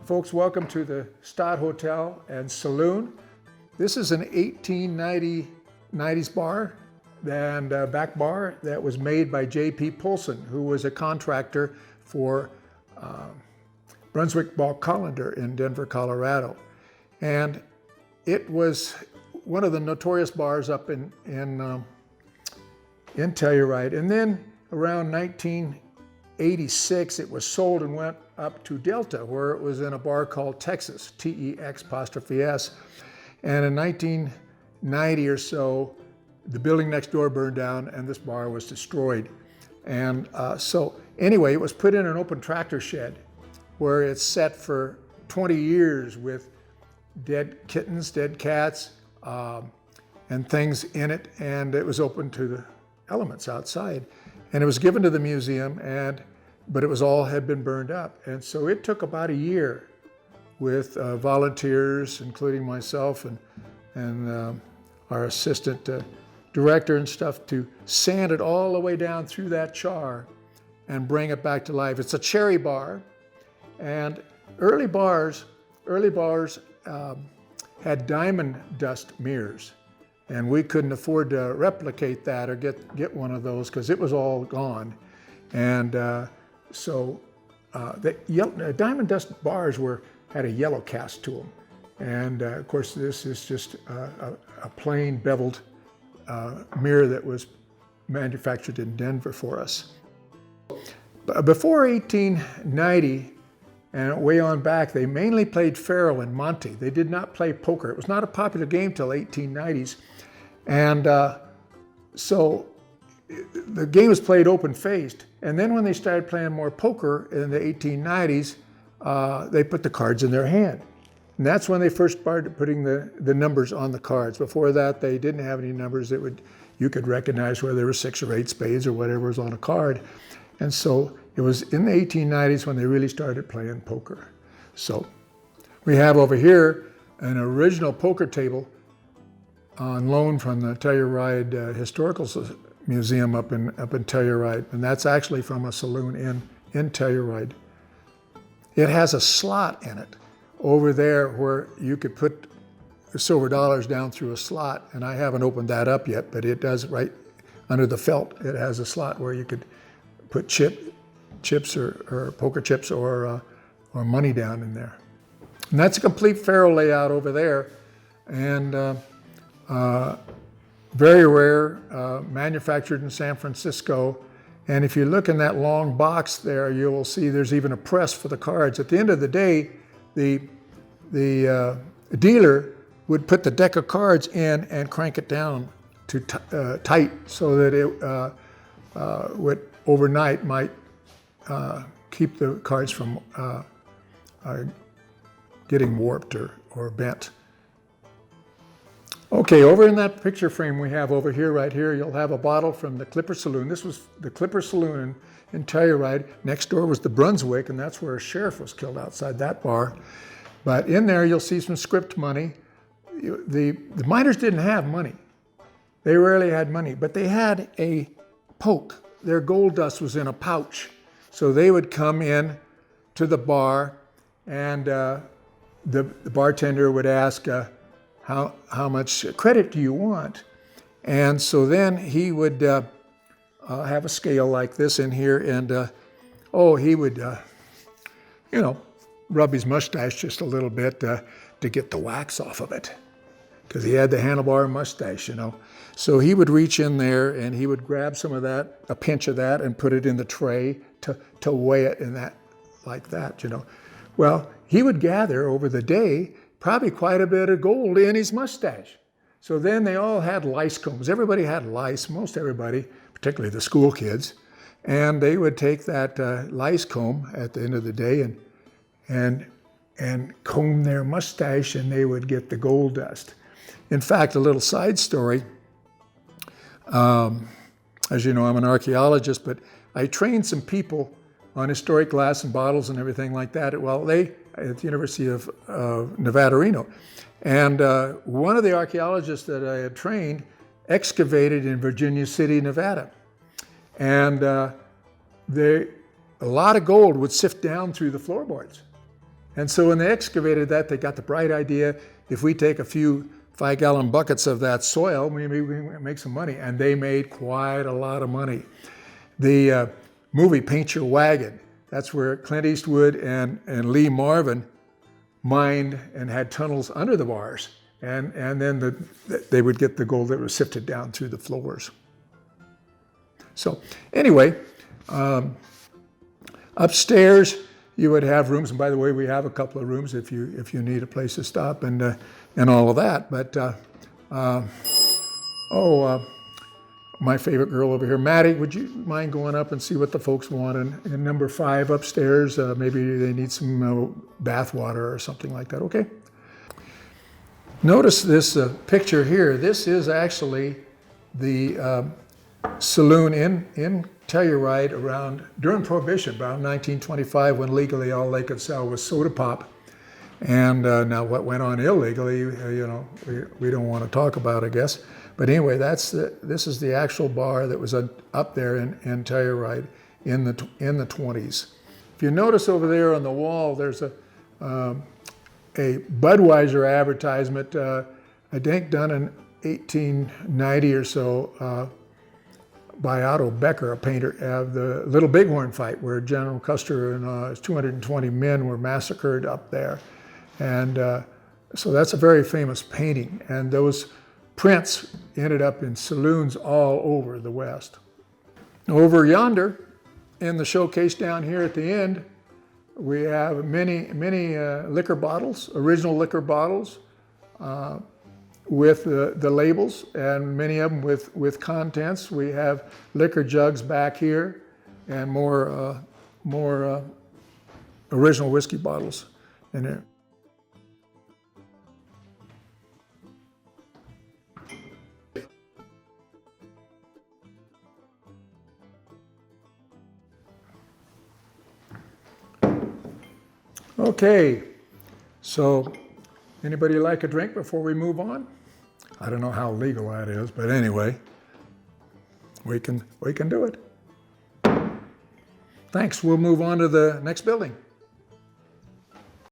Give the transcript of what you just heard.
Folks, welcome to the Stott Hotel and Saloon. This is an 1890s bar and back bar that was made by J.P. Poulsen, who was a contractor for Brunswick Ball Colander in Denver, Colorado. And it was one of the notorious bars up in Telluride. And then around 1986, it was sold and went up to Delta, where it was in a bar called Texas, T-E-X''S. And in 1990 or so, the building next door burned down and this bar was destroyed. And so anyway, it was put in an open tractor shed where it's set for 20 years with dead kittens, dead cats, and things in it. And it was open to the elements outside. And it was given to the museum, but it was all had been burned up. And so it took about a year with volunteers, including myself and our assistant director and stuff, to sand it all the way down through that char and bring it back to life. It's a cherry bar, and early bars had diamond dust mirrors, and we couldn't afford to replicate that or get one of those because it was all gone. And so the diamond dust bars had a yellow cast to them. And of course, this is just a plain beveled mirror that was manufactured in Denver for us. Before 1890 and way on back, they mainly played faro and monte. They did not play poker. It was not a popular game till 1890s. And so the game was played open-faced. And then when they started playing more poker in the 1890s, they put the cards in their hand. And that's when they first started putting the numbers on the cards. Before that, they didn't have any numbers that you could recognize whether there were 6 or 8 spades or whatever was on a card. And so it was in the 1890s when they really started playing poker. So we have over here an original poker table on loan from the Telluride Historical Museum up in Telluride, and that's actually from a saloon in Telluride. It has a slot in it over there where you could put silver dollars down through a slot, and I haven't opened that up yet, but it does right under the felt. It has a slot where you could put chips or poker chips or money down in there. And that's a complete faro layout over there, and very rare, manufactured in San Francisco. And if you look in that long box there, you will see there's even a press for the cards. At the end of the day, the dealer would put the deck of cards in and crank it down to tight so that it would overnight might keep the cards from getting warped or bent. Okay, over in that picture frame we have over here, right here, you'll have a bottle from the Clipper Saloon. This was the Clipper Saloon in Telluride. Next door was the Brunswick, and that's where a sheriff was killed outside that bar. But in there you'll see some script money. The miners didn't have money. They rarely had money, but they had a poke. Their gold dust was in a pouch. So they would come in to the bar, and the bartender would ask, how much credit do you want? And so then he would have a scale like this in here, and he would, rub his mustache just a little bit to get the wax off of it, because he had the handlebar mustache, So he would reach in there and he would grab some of that, a pinch of that, and put it in the tray to weigh it in that, like that, Well, he would gather over the day probably quite a bit of gold in his mustache. So then they all had lice combs. Everybody had lice, most everybody, particularly the school kids. And they would take that lice comb at the end of the day and and comb their mustache, and they would get the gold dust. In fact, a little side story. As you know, I'm an archaeologist, but I trained some people on historic glass and bottles and everything like that. Well, at the University of Nevada, Reno. And one of the archaeologists that I had trained excavated in Virginia City, Nevada. And a lot of gold would sift down through the floorboards. And so when they excavated that, they got the bright idea, if we take a few 5-gallon buckets of that soil, maybe we can make some money. And they made quite a lot of money. The movie Paint Your Wagon, that's where Clint Eastwood and Lee Marvin mined and had tunnels under the bars. And then they would get the gold that was sifted down through the floors. So anyway, upstairs you would have rooms, and by the way, we have a couple of rooms if you need a place to stop and all of that. But my favorite girl over here, Maddie, would you mind going up and see what the folks want in number 5 upstairs? Maybe they need some bath water or something like that. Okay. Notice this picture here. This is actually the saloon in Telluride during Prohibition, around 1925, when legally all they could sell was soda pop. And now what went on illegally, we don't want to talk about, I guess. But anyway, this is the actual bar that was up there in Telluride in the 20s. If you notice over there on the wall, there's a Budweiser advertisement, I think done in 1890 or so, by Otto Becker, a painter, of the Little Bighorn fight, where General Custer and his 220 men were massacred up there. And so that's a very famous painting. And those prints ended up in saloons all over the West. Over yonder, in the showcase down here at the end, we have many liquor bottles, original liquor bottles, with the labels, and many of them with contents. We have liquor jugs back here, and more original whiskey bottles in there. Okay, so anybody like a drink before we move on? I don't know how legal that is, but anyway, we can do it. Thanks. We'll move on to the next building.